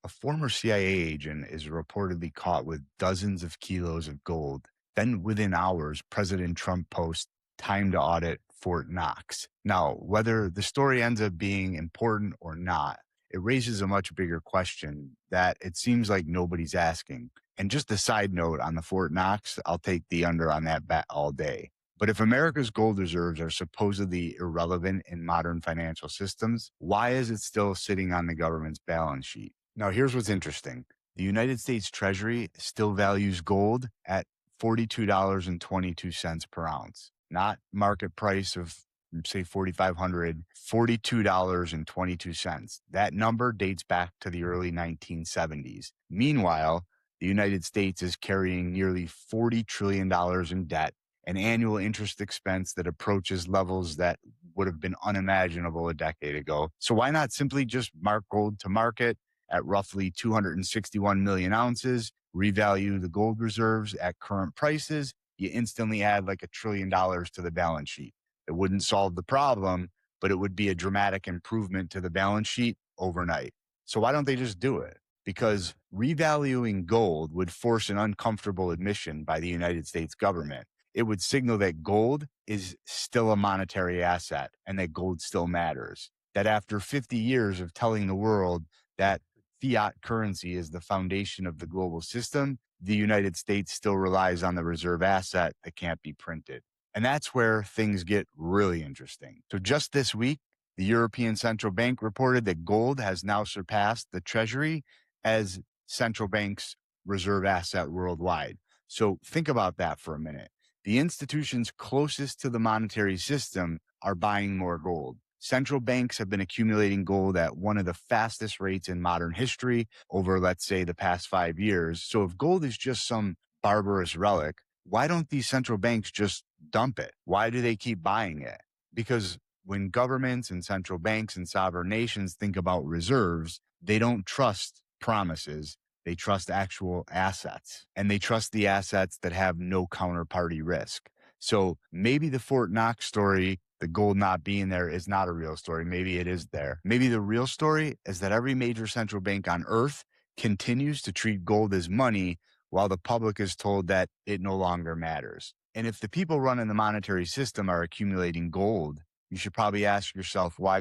A former CIA agent is reportedly caught with dozens of kilos of gold. Then, within hours, President Trump posts time to audit Fort Knox. Now, whether the story ends up being important or not, it raises a much bigger question that it seems like nobody's asking. And just a side note on the Fort Knox, I'll take the under on that bet all day. But if America's gold reserves are supposedly irrelevant in modern financial systems, why is it still sitting on the government's balance sheet? Now, here's what's interesting. The United States Treasury still values gold at $42.22 per ounce, not market price of, say, 4,500, $42.22. That number dates back to the early 1970s. Meanwhile, the United States is carrying nearly $40 trillion in debt, an annual interest expense that approaches levels that would have been unimaginable a decade ago. So why not simply just mark gold to market at roughly 261 million ounces, revalue the gold reserves at current prices? You instantly add like $1 trillion to the balance sheet. It wouldn't solve the problem, but it would be a dramatic improvement to the balance sheet overnight. So why don't they just do it? Because revaluing gold would force an uncomfortable admission by the United States government. It would signal that gold is still a monetary asset and that gold still matters. That after 50 years of telling the world that fiat currency is the foundation of the global system, the United States still relies on the reserve asset that can't be printed. And that's where things get really interesting. So just this week, the European Central Bank reported that gold has now surpassed the Treasury as central bank's reserve asset worldwide. So think about that for a minute. The institutions closest to the monetary system are buying more gold. Central banks have been accumulating gold at one of the fastest rates in modern history over, let's say, the past 5 years. So if gold is just some barbarous relic, why don't these central banks just dump it? Why do they keep buying it? Because when governments and central banks and sovereign nations think about reserves, they don't trust promises. They trust actual assets, and they trust the assets that have no counterparty risk. So maybe the Fort Knox story, the gold not being there, is not a real story. Maybe it is there. Maybe the real story is that every major central bank on earth continues to treat gold as money while the public is told that it no longer matters. And if the people running the monetary system are accumulating gold, you should probably ask yourself, why